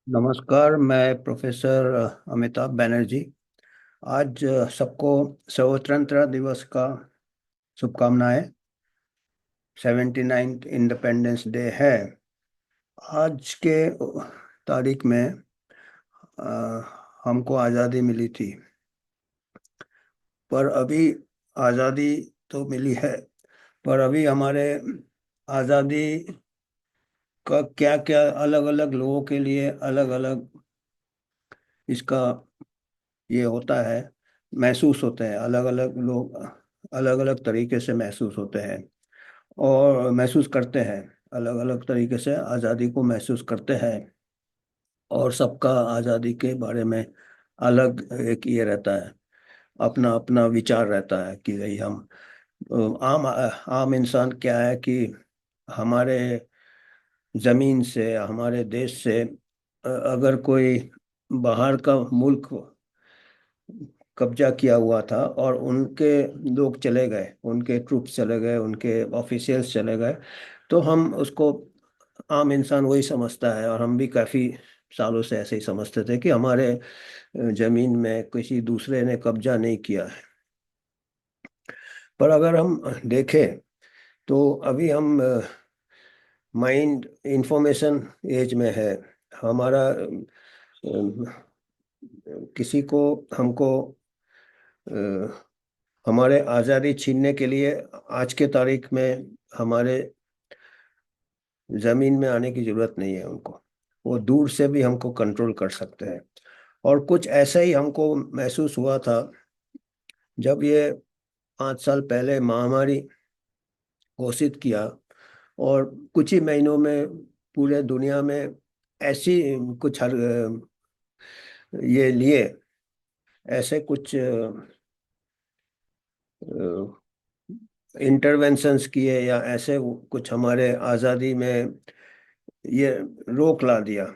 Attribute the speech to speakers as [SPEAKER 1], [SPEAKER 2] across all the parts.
[SPEAKER 1] नमस्कार। मैं प्रोफेसर अमिताभ बनर्जी। आज सबको स्वतंत्रता दिवस का शुभकामनाएं। 79th इंडिपेंडेंस डे है आज के तारीख में। हमको आज़ादी मिली थी, पर अभी आज़ादी तो मिली है, पर अभी हमारे आज़ादी का क्या क्या अलग अलग लोगों के लिए अलग अलग इसका ये होता है, महसूस होते हैं। अलग अलग लोग अलग अलग तरीके से महसूस होते हैं और महसूस करते हैं। अलग अलग तरीके से आज़ादी को महसूस करते हैं और सबका आज़ादी के बारे में अलग एक ये रहता है, अपना अपना विचार रहता है कि भाई हम आम आम इंसान क्या है कि हमारे ज़मीन से, हमारे देश से अगर कोई बाहर का मुल्क कब्जा किया हुआ था और उनके लोग चले गए, उनके ट्रूप्स चले गए, उनके ऑफिशियल्स चले गए, तो हम उसको, आम इंसान वही समझता है और हम भी काफ़ी सालों से ऐसे ही समझते थे कि हमारे जमीन में किसी दूसरे ने कब्जा नहीं किया है। पर अगर हम देखें तो अभी हम माइंड इंफॉर्मेशन एज में है। हमारा किसी को, हमको हमारे आज़ादी छीनने के लिए आज के तारीख में हमारे ज़मीन में आने की ज़रूरत नहीं है उनको। वो दूर से भी हमको कंट्रोल कर सकते हैं। और कुछ ऐसा ही हमको महसूस हुआ था जब ये 5 साल पहले महामारी घोषित किया और कुछ ही महीनों में पूरे दुनिया में ऐसी कुछ हर ये लिए, ऐसे कुछ इंटरवेंशंस किए या ऐसे कुछ हमारे आज़ादी में ये रोक ला दिया।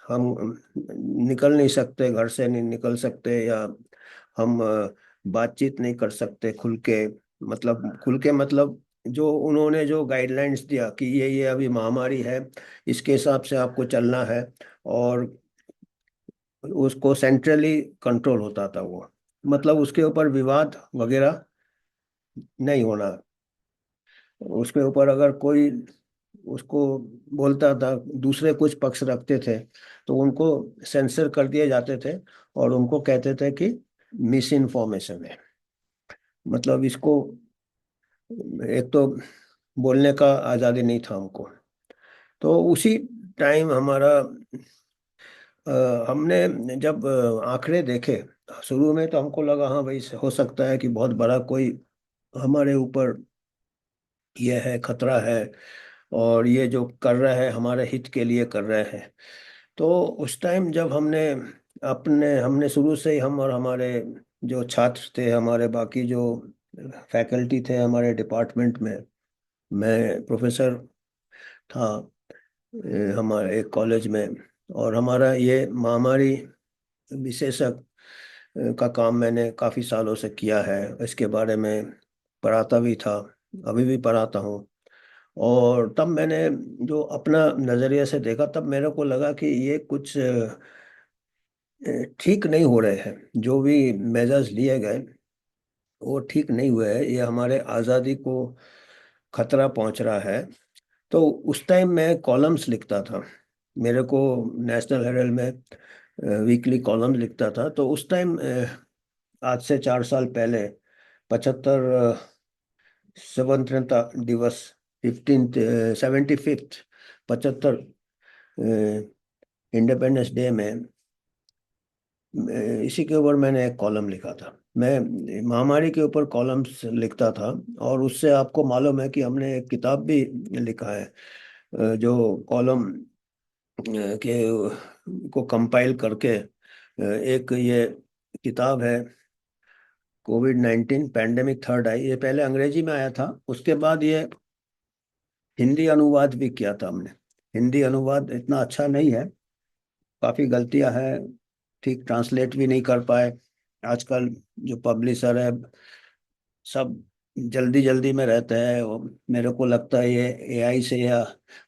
[SPEAKER 1] हम निकल नहीं सकते, घर से नहीं निकल सकते, या हम बातचीत नहीं कर सकते खुल के। मतलब खुल के मतलब जो उन्होंने जो गाइडलाइंस दिया कि ये अभी महामारी है, इसके हिसाब से आपको चलना है। और उसको सेंट्रली कंट्रोल होता था वो, मतलब उसके ऊपर विवाद वगैरह नहीं होना। उसके ऊपर अगर कोई उसको बोलता था, दूसरे कुछ पक्ष रखते थे, तो उनको सेंसर कर दिए जाते थे और उनको कहते थे कि मिस इन्फॉर्मेशन है। मतलब इसको, एक तो बोलने का आज़ादी नहीं था हमको। तो उसी टाइम हमारा हमने जब आंकड़े देखे, शुरू में तो हमको लगा हाँ भाई हो सकता है कि बहुत बड़ा कोई हमारे ऊपर ये है, खतरा है, और ये जो कर रहे हैं हमारे हित के लिए कर रहे हैं। तो उस टाइम जब हमने शुरू से ही, हम और हमारे जो छात्र थे, हमारे बाकी जो फैकल्टी थे हमारे डिपार्टमेंट में, मैं प्रोफेसर था हमारे एक कॉलेज में, और हमारा ये महामारी विशेषज्ञ का काम मैंने काफ़ी सालों से किया है। इसके बारे में पढ़ाता भी था, अभी भी पढ़ाता हूँ। और तब मैंने जो अपना नज़रिए से देखा, तब मेरे को लगा कि ये कुछ ठीक नहीं हो रहे हैं। जो भी मेजर्स लिए गए वो ठीक नहीं हुए हैं, ये हमारे आज़ादी को खतरा पहुंच रहा है। तो उस टाइम मैं कॉलम्स लिखता था, मेरे को नेशनल हेरल्ड में वीकली कॉलम लिखता था। तो उस टाइम आज से 4 साल पहले 75 स्वतंत्रता दिवस, 75th 75 इंडिपेंडेंस डे में इसी के ऊपर मैंने एक कॉलम लिखा था। मैं महामारी के ऊपर कॉलम्स लिखता था। और उससे आपको मालूम है कि हमने एक किताब भी लिखा है, जो कॉलम के को कंपाइल करके एक ये किताब है, कोविड-19 पैंडेमिक थर्ड आई। ये पहले अंग्रेजी में आया था, उसके बाद ये हिंदी अनुवाद भी किया था हमने। हिंदी अनुवाद इतना अच्छा नहीं है, काफ़ी गलतियां हैं, ठीक ट्रांसलेट भी नहीं कर पाए। आजकल जो पब्लिशर है सब जल्दी जल्दी में रहते हैं। मेरे को लगता है ये एआई से या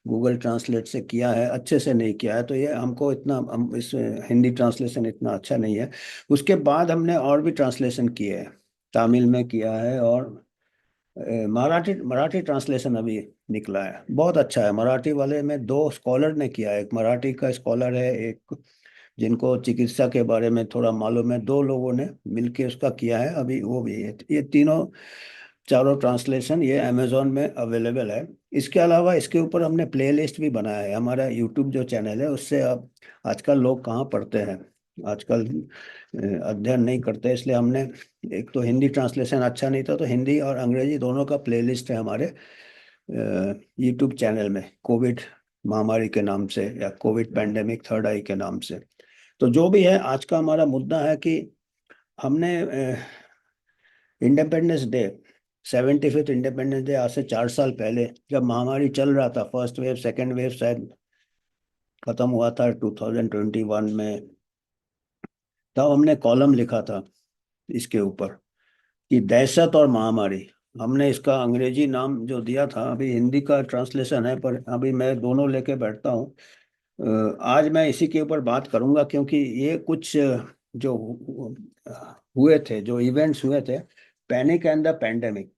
[SPEAKER 1] गूगल ट्रांसलेट से किया है, अच्छे से नहीं किया है, तो ये हमको इतना इस हिंदी ट्रांसलेशन इतना अच्छा नहीं है। उसके बाद हमने और भी ट्रांसलेशन किए हैं। तमिल में किया है, और मराठी मराठी ट्रांसलेशन अभी निकला है, बहुत अच्छा है। मराठी वाले में दो स्कॉलर ने किया है, एक मराठी का स्कॉलर है, एक जिनको चिकित्सा के बारे में थोड़ा मालूम है, दो लोगों ने मिलके उसका किया है। अभी वो भी है, ये तीनों चारों ट्रांसलेशन ये अमेजोन में अवेलेबल है। इसके अलावा इसके ऊपर हमने प्लेलिस्ट भी बनाया है। हमारा यूट्यूब जो चैनल है उससे अब आजकल लोग कहाँ पढ़ते हैं, आजकल अध्ययन नहीं करते, इसलिए हमने, एक तो हिंदी ट्रांसलेशन अच्छा नहीं था, तो हिंदी और अंग्रेजी दोनों का प्लेलिस्ट है हमारे यूट्यूब चैनल में, कोविड महामारी के नाम से या कोविड पैंडेमिक थर्ड आई के नाम से। तो जो भी है, आज का हमारा मुद्दा है कि हमने independence day, 75th independence day, आज से 4 साल पहले जब महामारी चल रहा था, फर्स्ट वेव सेकेंड वेव शायद खत्म हुआ था 2021 में, तब हमने कॉलम लिखा था इसके ऊपर कि दहशत और महामारी। हमने इसका अंग्रेजी नाम जो दिया था, अभी हिंदी का ट्रांसलेशन है, पर अभी मैं दोनों लेके बैठता हूँ। आज मैं इसी के ऊपर बात करूंगा, क्योंकि ये कुछ जो हुए थे, जो इवेंट्स हुए थे, panic and the pandemic,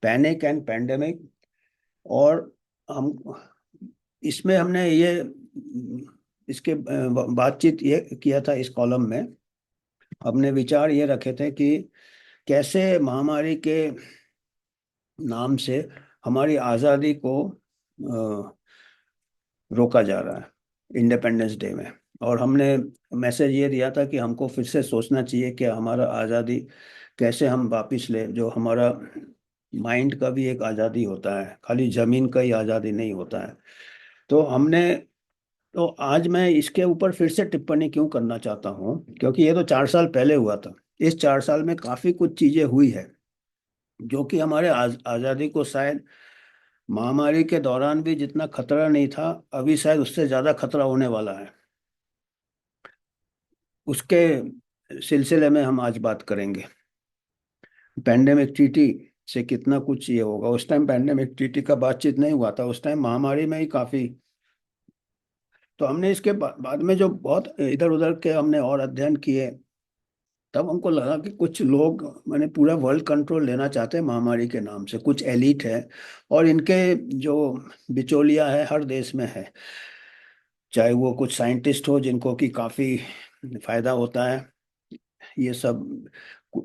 [SPEAKER 1] panic and pandemic. और हम इसमें हमने ये इसके बातचीत ये किया था, इस कॉलम में हमने विचार ये रखे थे कि कैसे महामारी के नाम से हमारी आज़ादी को रोका जा रहा है इंडिपेंडेंस डे में। और हमने मैसेज ये दिया था कि हमको फिर से सोचना चाहिए कि हमारा आज़ादी कैसे हम वापिस ले, जो हमारा माइंड का भी एक आज़ादी होता है, खाली ज़मीन का ही आज़ादी नहीं होता है। तो हमने, तो आज मैं इसके ऊपर फिर से टिप्पणी क्यों करना चाहता हूँ, क्योंकि ये तो 4 साल पहले हुआ था। इस 4 साल में काफ़ी कुछ चीज़ें हुई है जो कि हमारे आज़ादी को शायद महामारी के दौरान भी जितना खतरा नहीं था, अभी शायद उससे ज्यादा खतरा होने वाला है। उसके सिलसिले में हम आज बात करेंगे। पैंडेमिक ट्रीटी से कितना कुछ ये होगा, उस टाइम पैंडेमिक ट्रीटी का बातचीत नहीं हुआ था, उस टाइम महामारी में ही काफी। तो हमने इसके बाद में जो बहुत इधर उधर के हमने और अध्ययन किए, तब हमको लगा कि कुछ लोग मैंने पूरा वर्ल्ड कंट्रोल लेना चाहते हैं महामारी के नाम से, कुछ एलिट है, और इनके जो बिचौलिया है हर देश में है, चाहे वो कुछ साइंटिस्ट हो जिनको कि काफ़ी फायदा होता है, ये सब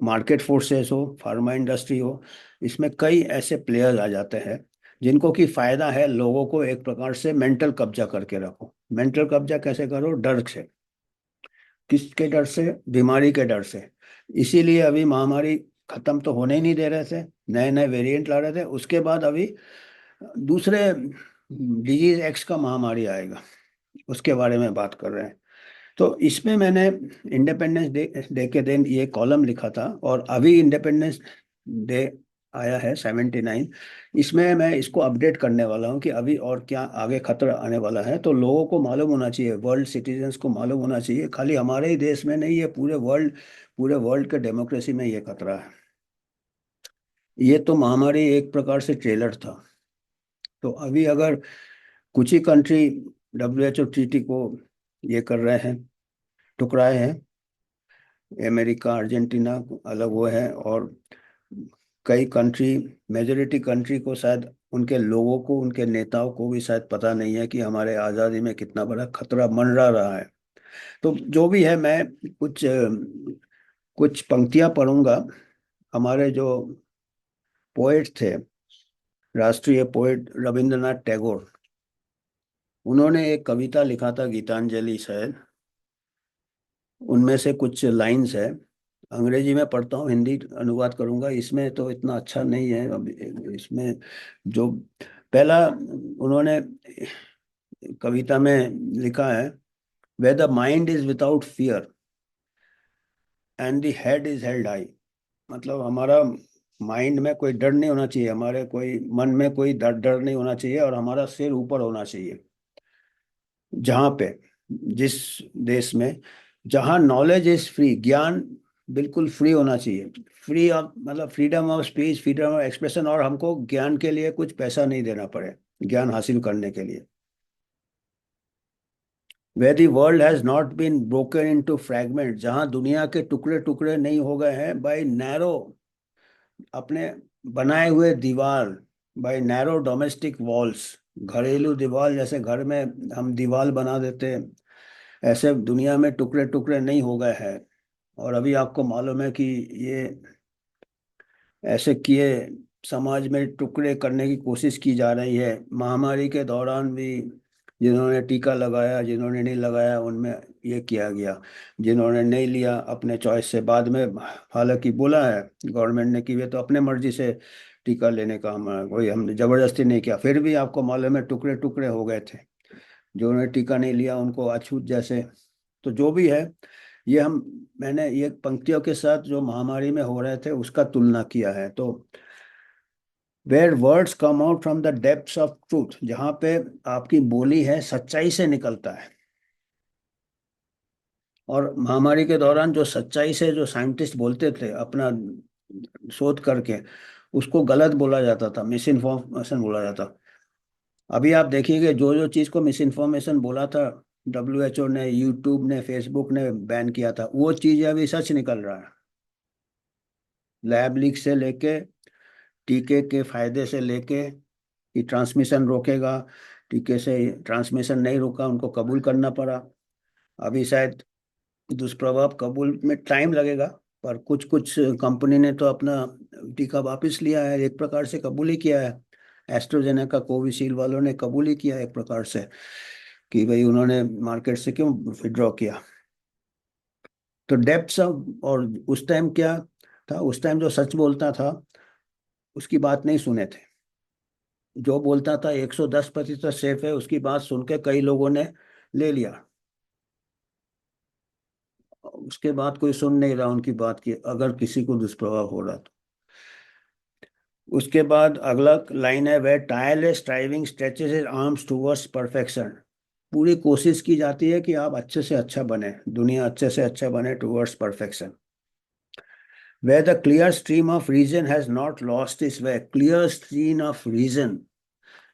[SPEAKER 1] मार्केट फोर्सेस हो, फार्मा इंडस्ट्री हो, इसमें कई ऐसे प्लेयर्स आ जाते हैं जिनको कि फायदा है लोगों को एक प्रकार से मेंटल कब्जा करके रखो। मेंटल कब्जा कैसे करो? डर से। किसके डर से? बीमारी के डर से। इसीलिए अभी महामारी खत्म तो होने ही नहीं दे रहे थे, नए नए वेरिएंट ला रहे थे। उसके बाद अभी दूसरे डिजीज एक्स का महामारी आएगा, उसके बारे में बात कर रहे हैं। तो इसमें मैंने इंडिपेंडेंस डे के दिन ये कॉलम लिखा था, और अभी इंडिपेंडेंस डे आया है 79, इसमें मैं इसको अपडेट करने वाला हूँ कि अभी और क्या आगे खतरा आने वाला है। तो लोगों को मालूम होना चाहिए, वर्ल्ड सिटीजन्स को मालूम होना चाहिए, खाली हमारे ही देश में नहीं, ये पूरे वर्ल्ड के डेमोक्रेसी में ये खतरा है। ये तो महामारी एक प्रकार से ट्रेलर था। तो अभी अगर कुछ ही कंट्री WHO ट्रीटी को ये कर रहे हैं, ठुकराए हैं, अमेरिका अर्जेंटीना अलग वो है, और कई कंट्री, मेजोरिटी कंट्री को शायद, उनके लोगों को, उनके नेताओं को भी शायद पता नहीं है कि हमारे आज़ादी में कितना बड़ा खतरा मंडरा रहा है। तो जो भी है, मैं कुछ पंक्तियां पढ़ूंगा। हमारे जो पोएट थे, राष्ट्रीय पोएट रविंद्रनाथ टैगोर, उन्होंने एक कविता लिखा था, गीतांजलि शायद, उनमें से कुछ लाइंस है। अंग्रेजी में पढ़ता हूँ, हिंदी अनुवाद करूंगा। इसमें तो इतना अच्छा नहीं है। अब इसमें जो पहला उन्होंने कविता में लिखा है, way the mind is without fear and the head is held high. मतलब हमारा माइंड में कोई डर नहीं होना चाहिए, हमारे कोई मन में कोई डर नहीं होना चाहिए, और हमारा सिर ऊपर होना चाहिए। जहाँ पे, जिस देश में, जहाँ नॉलेज इज फ्री, ज्ञान बिल्कुल फ्री होना चाहिए। फ्री ऑफ मतलब freedom of speech, freedom of expression, और हमको ज्ञान के लिए कुछ पैसा नहीं देना पड़े ज्ञान हासिल करने के लिए। where the world has not been broken into fragments, जहां दुनिया के टुकड़े टुकड़े नहीं हो गए हैं बाय नैरो, अपने बनाए हुए दीवार, बाय नैरो डोमेस्टिक वॉल्स, घरेलू दीवार, जैसे घर में हम दीवार बना देते हैं, ऐसे दुनिया में टुकड़े टुकड़े नहीं हो गए हैं। और अभी आपको मालूम है कि ये ऐसे किए समाज में टुकड़े करने की कोशिश की जा रही है। महामारी के दौरान भी जिन्होंने टीका लगाया, जिन्होंने नहीं लगाया, उनमें ये किया गया। जिन्होंने नहीं लिया अपने चॉइस से, बाद में हालांकि बोला है गवर्नमेंट ने कि वे तो अपने मर्जी से टीका लेने का, हम कोई हमने जबरदस्ती नहीं किया, फिर भी आपको मालूम है टुकड़े टुकड़े हो गए थे। जिन्होंने टीका नहीं लिया उनको अछूत जैसे। तो जो भी है, ये हम मैंने ये पंक्तियों के साथ जो महामारी में हो रहे थे उसका तुलना किया है। तो where words come out from the depths of truth, जहाँ पे आपकी बोली है सच्चाई से निकलता है। और महामारी के दौरान जो सच्चाई से जो साइंटिस्ट बोलते थे अपना शोध करके, उसको गलत बोला जाता था, मिस इन्फॉर्मेशन बोला जाता। अभी आप देखिए जो जो चीज़ को मिस इन्फॉर्मेशन बोला था, WHO ने, यूट्यूब ने, फेसबुक ने बैन किया था, वो चीज़ अभी सच निकल रहा है। लैब लीक से लेके टीके के फायदे से लेके कि ट्रांसमिशन रोकेगा, टीके से ट्रांसमिशन नहीं रोका, उनको कबूल करना पड़ा। अभी शायद दुष्प्रभाव कबूल में टाइम लगेगा, पर कुछ कुछ कंपनी ने तो अपना टीका वापस लिया है, एक प्रकार से कबूल ही किया है। एस्ट्रोजेनेका कोविशील्ड वालों ने कबूल ही किया एक प्रकार से कि भाई उन्होंने मार्केट से क्यों विड्रॉ किया। तो डेप्थ ऑफ, और उस टाइम क्या था, उस टाइम जो सच बोलता था उसकी बात नहीं सुने थे। जो बोलता था 110% सेफ है, उसकी बात सुन के कई लोगों ने ले लिया। उसके बाद कोई सुन नहीं रहा उनकी बात की, अगर किसी को दुष्प्रभाव हो रहा तो। उसके बाद अगला लाइन है, where tireless striving stretches his arms towards perfection. पूरी कोशिश की जाती है कि आप अच्छे से अच्छा बने, दुनिया अच्छे से अच्छा बने towards perfection. Where the clear stream of reason has not lost its way, clear stream of reason,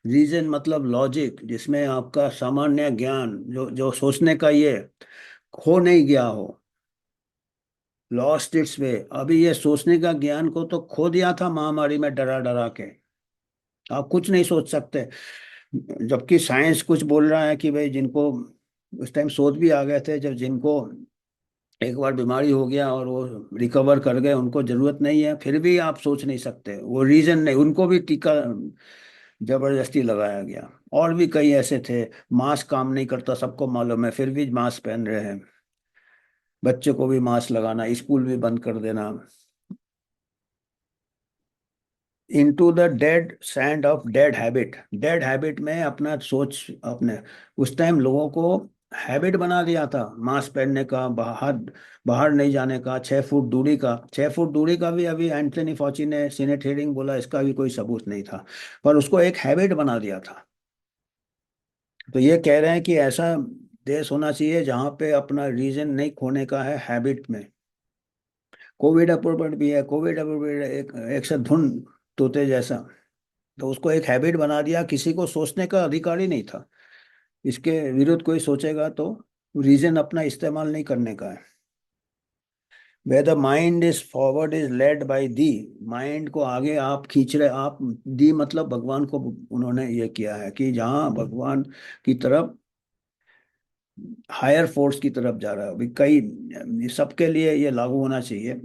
[SPEAKER 1] reason मतलब लॉजिक, जिसमें आपका सामान्य ज्ञान जो जो सोचने का ये खो नहीं गया हो, लॉस्ट इट्स वे। अभी ये सोचने का ज्ञान को तो खो दिया था महामारी में डरा डरा के, आप कुछ नहीं सोच सकते। जबकि साइंस कुछ बोल रहा है कि भाई जिनको उस टाइम शोध भी आ गए थे, जब जिनको एक बार बीमारी हो गया और वो रिकवर कर गए, उनको जरूरत नहीं है, फिर भी आप सोच नहीं सकते, वो रीजन नहीं, उनको भी टीका जबरदस्ती लगाया गया। और भी कई ऐसे थे, मास्क काम नहीं करता सबको मालूम है, फिर भी मास्क पहन रहे हैं, बच्चे को भी मास्क लगाना, स्कूल भी बंद कर देना। Into the dead sand of dead habit, dead habit में अपना सोच अपने, उस टाइम लोगों को हैबिट बना दिया था मास्क पहनने का, बाहर बाहर नहीं जाने का, 6 फुट दूरी का। 6 फुट दूरी का भी अभी एंथनी फॉची ने सीनेट हियरिंग बोला इसका भी कोई सबूत नहीं था, पर उसको एक हैबिट बना दिया था। तो ये कह रहे हैं कि ऐसा देश होना चाहिए जहाँ पे अपना रीजन नहीं खोने का है हैबिट में। कोविड अप्रोप्रिएट भी है, कोविड अप्रोप्रिएट एक एक से धुन तोते जैसा। तो उसको एक हैबिट बना दिया, किसी को सोचने का अधिकार ही नहीं था, इसके विरुद्ध कोई सोचेगा तो रीजन अपना इस्तेमाल नहीं करने का है। Way the mind is forward is led by the, mind को आगे आप खींच रहे, आप दी मतलब भगवान को उन्होंने ये किया है कि जहाँ भगवान की तरफ, हायर फोर्स की तरफ जा रहा है। अभी कई सबके लिए ये लागू होना चाहिए।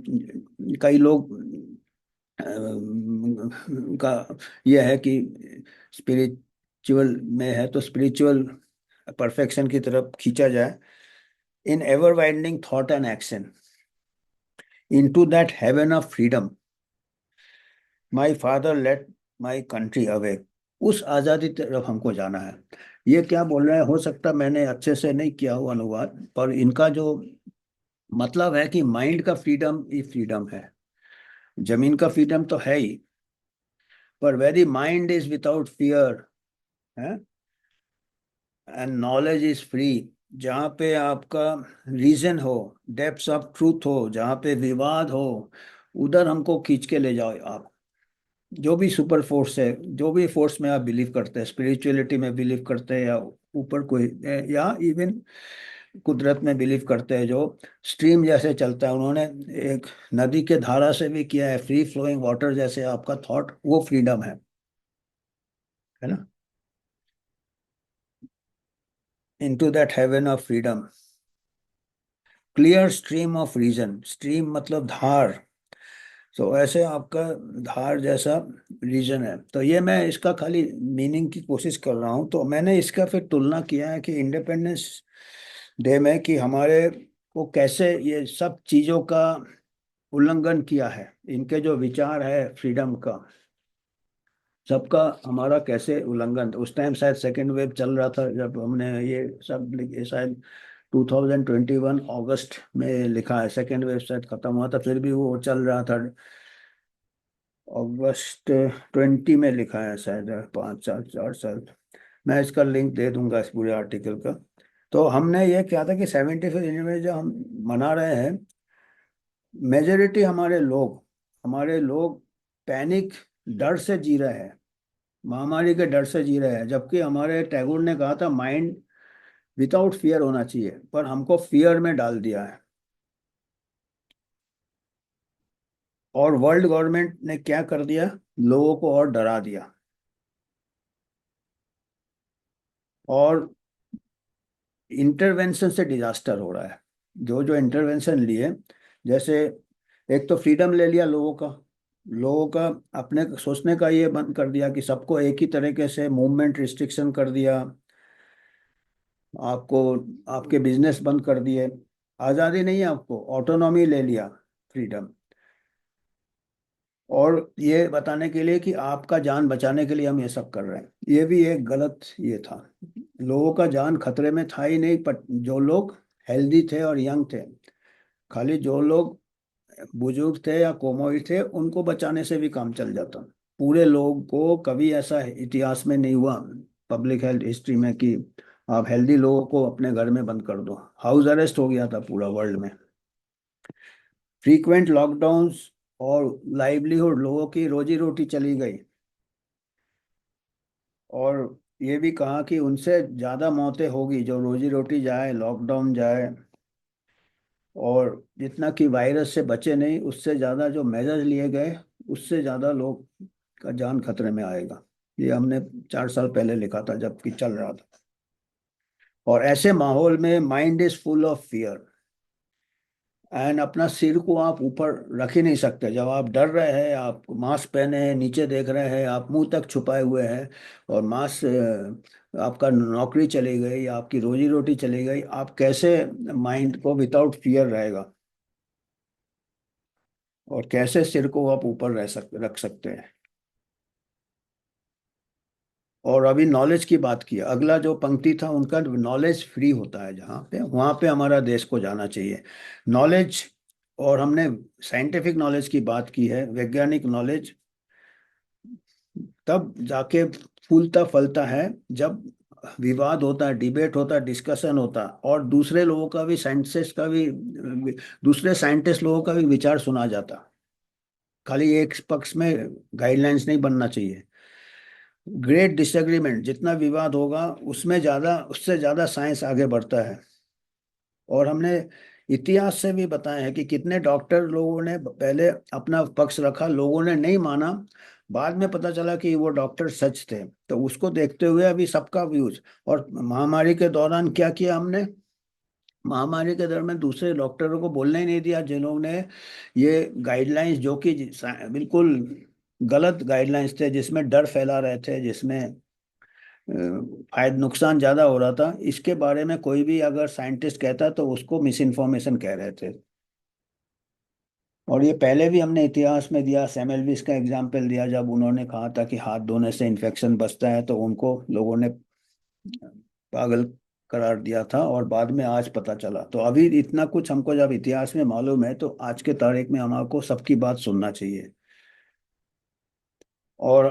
[SPEAKER 1] कई लोग का ये है कि स्पिरिचुअल में है तो स्पिरिचुअल परफेक्शन की तरफ खींचा जाए। In ever widening thought and action into that heaven of freedom, my father let my country away, उस आज़ादी तरफ हमको जाना है। ये क्या बोल रहे हैं, हो सकता मैंने अच्छे से नहीं किया हो अनुवाद, पर इनका जो मतलब है कि माइंड का फ्रीडम ही फ्रीडम है, जमीन का फ्रीडम तो है ही, पर very mind is without fear है, एंड नॉलेज इज फ्री, जहाँ पे आपका रीजन हो, डेप्थ ऑफ ट्रूथ हो, जहाँ पे विवाद हो, उधर हमको खींच के ले जाओ आप। जो भी सुपर फोर्स है, जो भी फोर्स में आप बिलीव करते हैं, स्पिरिचुअलिटी में बिलीव करते हैं, या ऊपर कोई, या इवन कुदरत में बिलीव करते हैं, जो स्ट्रीम जैसे चलता है, उन्होंने एक नदी के धारा से भी किया है, फ्री फ्लोइंग वाटर जैसे आपका थॉट, वो फ्रीडम है ना। Into that heaven of freedom, clear stream of reason, stream मतलब धार, तो ऐसे आपका धार जैसा रीजन है। तो ये मैं इसका खाली मीनिंग की कोशिश कर रहा हूँ। तो मैंने इसका फिर तुलना किया है कि इंडिपेंडेंस डे में कि हमारे को कैसे ये सब चीज़ों का उल्लंघन किया है, इनके जो विचार है फ्रीडम का, सबका हमारा कैसे उल्लंघन। उस टाइम शायद सेकेंड वेव चल रहा था जब हमने ये सब ये शायद 2021 अगस्त में लिखा है, सेकेंड वेव शायद खत्म हुआ था, फिर भी वो चल रहा था। अगस्त 20 में लिखा है शायद, 5 साल 4 साल। मैं इसका लिंक दे दूंगा इस पूरे आर्टिकल का। तो हमने ये क्या था कि 75th एनिवर्सरी जो हम मना रहे हैं, मेजोरिटी हमारे लोग पैनिक, डर से जी रहे हैं, महामारी के डर से जी रहे हैं। जबकि हमारे टैगोर ने कहा था माइंड विदाउट फियर होना चाहिए, पर हमको फियर में डाल दिया है। और वर्ल्ड गवर्नमेंट ने क्या कर दिया, लोगों को और डरा दिया। और इंटरवेंशन से डिजास्टर हो रहा है। जो जो इंटरवेंशन लिए, जैसे एक तो फ्रीडम ले लिया लोगों का अपने सोचने का, ये बंद कर दिया कि सबको एक ही तरीके से मूवमेंट रिस्ट्रिक्शन कर दिया, आपको आपके बिजनेस बंद कर दिए, आज़ादी नहीं है आपको, ऑटोनॉमी ले लिया, फ्रीडम। और ये बताने के लिए कि आपका जान बचाने के लिए हम ये सब कर रहे हैं, ये भी एक गलत ये था। लोगों का जान खतरे में था ही नहीं, पर जो लोग हेल्दी थे और यंग थे, खाली जो लोग बुजुर्ग थे या कोमारी थे, उनको बचाने से भी काम चल जाता। पूरे लोग को कभी ऐसा इतिहास में नहीं हुआ, पब्लिक हेल्थ हिस्ट्री में, कि आप हेल्दी लोगों को अपने घर में बंद कर दो। हाउस अरेस्ट हो गया था पूरा वर्ल्ड में, फ्रीक्वेंट लॉकडाउन्स, और लाइवलीहुड, लोगों की रोजी रोटी चली गई। और ये भी कहा कि उनसे ज़्यादा मौतें होगी जो रोजी रोटी जाए, लॉकडाउन जाए, और जितना कि वायरस से बचे नहीं, उससे ज़्यादा जो मेजर्स लिए गए, उससे ज़्यादा लोग का जान खतरे में आएगा। ये हमने 4 साल पहले लिखा था जबकि चल रहा था। और ऐसे माहौल में mind is full of fear, and अपना सिर को आप ऊपर रख ही नहीं सकते। जब आप डर रहे हैं, आप मास्क पहने हैं, नीचे देख रहे हैं, आप मुंह तक छुपाए हुए हैं, और मास्क, आपका नौकरी चली गई, आपकी रोजी रोटी चली गई, आप कैसे माइंड को विदाउट फियर रहेगा, और कैसे सिर को आप ऊपर रख सकते हैं। और अभी नॉलेज की बात की, अगला जो पंक्ति था उनका, नॉलेज फ्री होता है जहाँ पे, वहाँ पे हमारा देश को जाना चाहिए। नॉलेज, और हमने साइंटिफिक नॉलेज की बात की है, वैज्ञानिक नॉलेज तब जाके फूलता फलता है जब विवाद होता है, डिबेट होता है, डिस्कशन होता है, और दूसरे लोगों का भी, साइंटिस्ट का भी, दूसरे साइंटिस्ट लोगों का भी विचार सुना जाता। खाली एक पक्ष में गाइडलाइंस नहीं बनना चाहिए। ग्रेट डिसएग्रीमेंट, जितना विवाद होगा उसमें ज़्यादा, उससे ज़्यादा साइंस आगे बढ़ता है। और हमने इतिहास से भी बताया है कि कितने डॉक्टर लोगों ने पहले अपना पक्ष रखा, लोगों ने नहीं माना, बाद में पता चला कि वो डॉक्टर सच थे। तो उसको देखते हुए अभी सबका व्यूज। और महामारी के दौरान क्या किया हमने, महामारी के दौरान दूसरे डॉक्टरों को बोलने ही नहीं दिया, जिन्होंने ये गाइडलाइंस, जो कि बिल्कुल गलत गाइडलाइंस थे, जिसमें डर फैला रहे थे, जिसमें फायदा नुकसान ज्यादा हो रहा था, इसके बारे में कोई भी अगर साइंटिस्ट कहता तो उसको मिस इन्फॉर्मेशन कह रहे थे। और ये पहले भी हमने इतिहास में दिया, सेमेल्विस का एग्जाम्पल दिया, जब उन्होंने कहा था कि हाथ धोने से इन्फेक्शन बचता है, तो उनको लोगों ने पागल करार दिया था, और बाद में आज पता चला। तो अभी इतना कुछ हमको जब इतिहास में मालूम है, तो आज के तारीख में हमको सबकी बात सुनना चाहिए। और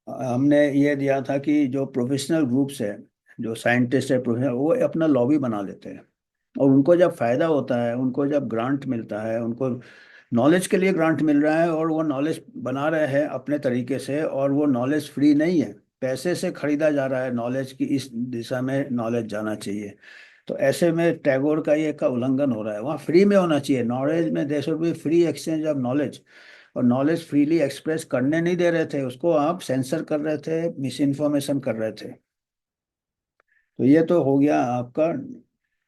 [SPEAKER 1] हमने ये दिया था कि जो प्रोफेशनल ग्रुप्स है, जो साइंटिस्ट है प्रोफेसर, वो अपना लॉबी बना लेते हैं। और उनको जब फायदा होता है, उनको जब ग्रांट मिलता है, उनको नॉलेज के लिए ग्रांट मिल रहा है, और वो नॉलेज बना रहे हैं अपने तरीके से, और वो नॉलेज फ्री नहीं है, पैसे से खरीदा जा रहा है नॉलेज की, इस दिशा में नॉलेज जाना चाहिए। तो ऐसे में टैगोर का ये का उल्लंघन हो रहा है। वहाँ फ्री में होना चाहिए नॉलेज में, there should be free exchange of knowledge. और नॉलेज फ्रीली एक्सप्रेस करने नहीं दे रहे थे, उसको आप सेंसर कर रहे थे, मिस इन्फॉर्मेशन कर रहे थे। तो ये तो हो गया आपका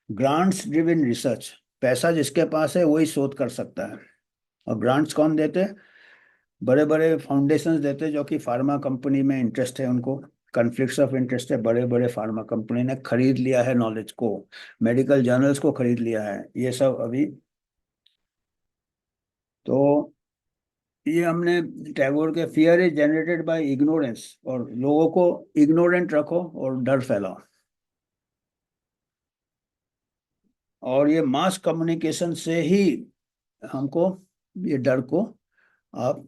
[SPEAKER 1] ग्रांट्स ड्रिवन रिसर्च। पैसा जिसके पास है वही शोध कर सकता है। और ग्रांट्स कौन देते? बड़े बड़े फाउंडेशंस देते, जो कि फार्मा कंपनी में इंटरेस्ट है उनको, कन्फ्लिक्ट्स ऑफ इंटरेस्ट है, बड़े बड़े फार्मा कंपनी ने खरीद लिया है नॉलेज को, मेडिकल जर्नल्स को खरीद लिया है, ये सब अभी। तो ये हमने टैगोर के fear is generated by ignorance, और लोगों को इग्नोरेंट रखो और डर फैलाओ। और ये मास कम्युनिकेशन से ही हमको, ये डर को आप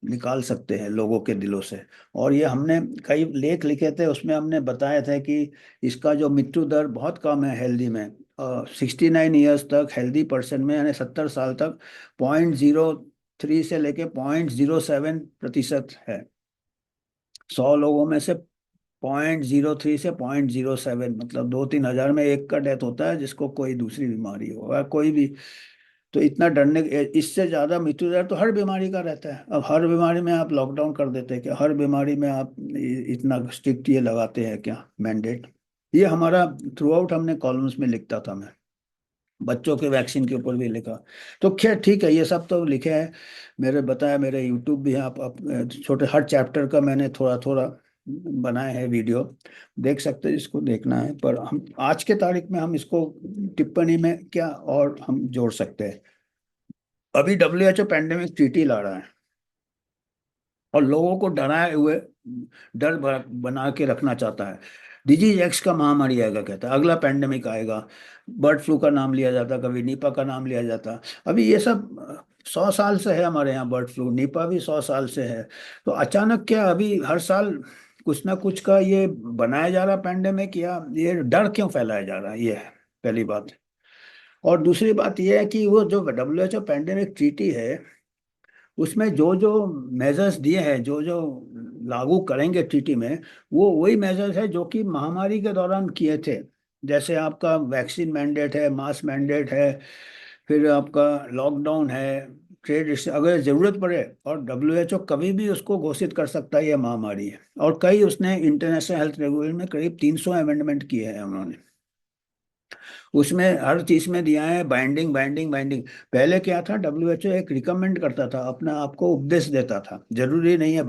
[SPEAKER 1] निकाल सकते हैं लोगों के दिलों से। और ये हमने कई लेख लिखे थे, उसमें हमने बताया था कि इसका जो मृत्यु दर बहुत कम है हेल्दी में। 69 ईयर्स तक हेल्दी पर्सन में, यानी 70 साल तक, 0.03 से लेके 0.07% है। 100 लोगों में से 0.03 से 0.07, मतलब 2-3 हजार में एक का डेथ होता है जिसको कोई दूसरी बीमारी हो, या कोई भी। तो इतना डरने, इससे ज्यादा मृत्यु दर तो हर बीमारी का रहता है। अब हर बीमारी में आप लॉकडाउन कर देते हैं क्या? हर बीमारी में आप इतना स्ट्रिक्ट ये लगाते हैं क्या मैंडेट? ये हमारा थ्रू आउट हमने कॉलम्स में लिखता था मैं, बच्चों के वैक्सीन के ऊपर भी लिखा। तो खैर ठीक है, ये सब तो लिखे हैं, मेरे बताया, मेरे यूट्यूब भी है, आप छोटे हर चैप्टर का मैंने थोड़ा थोड़ा बनाए हैं वीडियो, देख सकते हैं इसको देखना है। पर हम आज के तारीख में हम इसको टिप्पणी में क्या और हम जोड़ सकते हैं? अभी WHO पैंडेमिक ट्रीटी ला रहा है, और लोगों को डराए हुए, बना के रखना चाहता है। डिजीज एक्स का महामारी आएगा कहता है, अगला पैंडेमिक आएगा, बर्ड फ्लू का नाम लिया जाता, कभी निपा का नाम लिया जाता। अभी ये सब 100 साल से है हमारे यहाँ, बर्ड फ्लू निपा भी 100 साल से है। तो अचानक क्या अभी हर साल कुछ ना कुछ का ये बनाया जा रहा पैंडेमिक, या ये डर क्यों फैलाया जा रहा है? ये है पहली बात। और दूसरी बात ये है कि वो जो WHO पैंडेमिक ट्रीटी है, उसमें जो जो मेजर्स दिए हैं, जो जो लागू करेंगे ट्रीटी में, वो वही मेजर्स है जो कि महामारी के दौरान किए थे। जैसे आपका वैक्सीन मैंडेट है, मास मैंडेट है, फिर आपका लॉकडाउन है, अगर जरूरत पड़े, और WHO कभी भी उसको घोषित कर सकता है ये महामारी है। और कई उसने इंटरनेशनल हेल्थ रेगुलेशन में करीब 300 अमेंडमेंट किए हैं उन्होंने। उसमें हर चीज में दिया है बाइंडिंग बाइंडिंग बाइंडिंग। पहले क्या था, WHO एक रिकमेंड करता था, अपना आपको उपदेश देता था, जरूरी नहीं है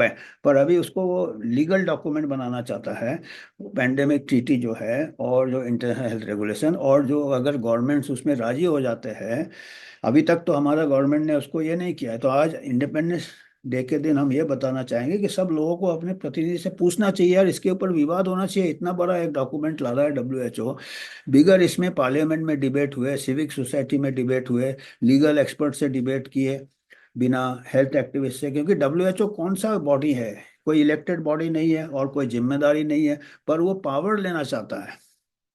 [SPEAKER 1] पर अभी उसको वो लीगल डॉक्यूमेंट बनाना चाहता है, पैंडेमिक ट्रीटी जो है, और जो इंटरनेशनल हेल्थ रेगुलेशन, और जो अगर गवर्नमेंट्स उसमें राजी हो जाते हैं। अभी तक तो हमारा गवर्नमेंट ने उसको ये नहीं किया है। तो आज इंडिपेंडेंस डे के दिन हम ये बताना चाहेंगे कि सब लोगों को अपने प्रतिनिधि से पूछना चाहिए, और इसके ऊपर विवाद होना चाहिए। इतना बड़ा एक डॉक्यूमेंट ला रहा है WHO, बिगर इसमें पार्लियामेंट में डिबेट हुए, सिविक सोसाइटी में डिबेट हुए, लीगल एक्सपर्ट से डिबेट किए, बिना हेल्थ एक्टिविस्ट से। क्योंकि WHO कौन सा बॉडी है? कोई इलेक्टेड बॉडी नहीं है, और कोई जिम्मेदारी नहीं है, पर वो पावर लेना चाहता है।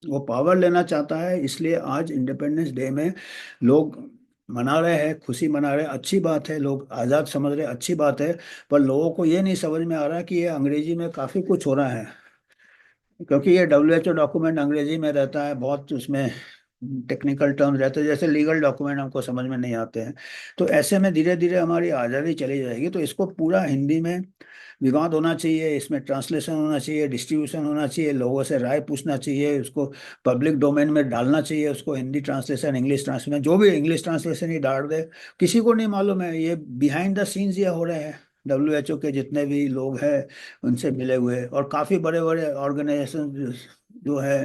[SPEAKER 1] वो पावर लेना चाहता है, इसलिए आज इंडिपेंडेंस डे में लोग मना रहे हैं, खुशी मना रहे हैं, अच्छी बात है, लोग आज़ाद समझ रहे हैं, अच्छी बात है। पर लोगों को ये नहीं समझ में आ रहा कि ये अंग्रेजी में काफ़ी कुछ हो रहा है। क्योंकि ये WHO डॉक्यूमेंट अंग्रेजी में रहता है, बहुत उसमें टेक्निकल टर्म्स रहते हैं, जैसे लीगल डॉक्यूमेंट हमको समझ में नहीं आते हैं। तो ऐसे में धीरे धीरे हमारी आज़ादी चली जाएगी। तो इसको पूरा हिंदी में विवाद होना चाहिए, इसमें ट्रांसलेशन होना चाहिए, डिस्ट्रीब्यूशन होना चाहिए, लोगों से राय पूछना चाहिए, उसको पब्लिक डोमेन में डालना चाहिए, उसको हिंदी ट्रांसलेशन, इंग्लिश ट्रांसलेशन, जो भी इंग्लिश ट्रांसलेशन ही डाल दे। किसी को नहीं मालूम है, ये बिहाइंड द सीन्स ये हो रहे हैं। WHO के जितने भी लोग हैं उनसे मिले हुए, और काफ़ी बड़े बड़े ऑर्गेनाइजेशन जो है,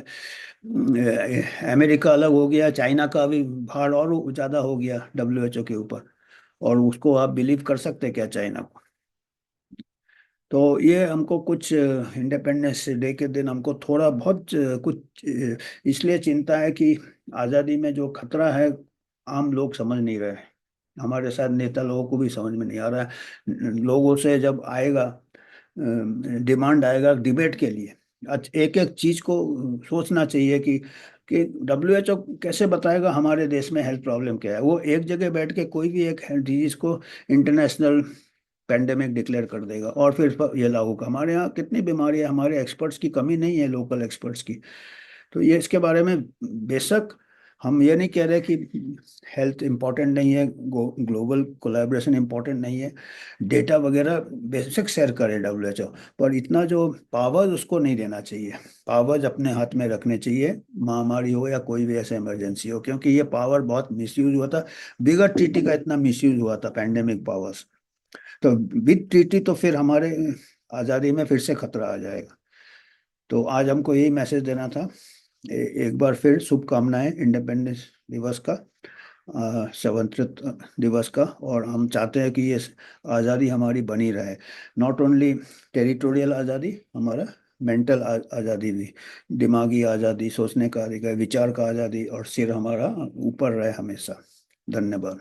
[SPEAKER 1] अमेरिका अलग हो गया, चाइना का भी भार और ज़्यादा हो गया WHO के ऊपर। और उसको आप बिलीव कर सकते हैं क्या, चाइना को? तो ये हमको कुछ इंडिपेंडेंस डे के दिन हमको थोड़ा बहुत कुछ इसलिए चिंता है कि आज़ादी में जो खतरा है, आम लोग समझ नहीं रहे। हमारे साथ नेता लोगों को भी समझ में नहीं आ रहा है। लोगों से जब आएगा डिमांड आएगा डिबेट के लिए, एक एक चीज को सोचना चाहिए कि WHO कैसे बताएगा हमारे देश में हेल्थ प्रॉब्लम क्या है। वो एक जगह बैठ के कोई भी एक हेल्थ डिजीज को इंटरनेशनल पेंडेमिक डिक्लेयर कर देगा और फिर इस पर ये लागू होगा। हमारे यहाँ कितनी बीमारियां, हमारे एक्सपर्ट्स की कमी नहीं है, लोकल एक्सपर्ट्स की। तो ये इसके बारे में बेशक हम ये नहीं कह रहे कि हेल्थ इंपॉर्टेंट नहीं है, ग्लोबल कोलैबोरेशन इंपॉर्टेंट नहीं है, डेटा वगैरह बेशक शेयर करे WHO, पर इतना जो पावर्स उसको नहीं देना चाहिए। पावर्स अपने हाथ में रखने चाहिए, महामारी हो या कोई भी ऐसा इमरजेंसी हो, क्योंकि ये पावर बहुत मिसयूज हुआ था। बिगर ट्रीटी का इतना मिसयूज हुआ था, पैंडेमिक पावर्स। तो विद ट्रीटी तो फिर हमारे आज़ादी में फिर से खतरा आ जाएगा। तो आज हमको यही मैसेज देना था। एक बार फिर शुभकामनाएं इंडिपेंडेंस दिवस का, स्वतंत्रता दिवस का। और हम चाहते हैं कि ये आज़ादी हमारी बनी रहे, नॉट ओनली टेरिटोरियल आज़ादी, हमारा मेंटल आज़ादी भी, दिमागी आज़ादी, सोचने का अधिकार, विचार का आज़ादी, और सिर हमारा ऊपर रहे हमेशा। धन्यवाद।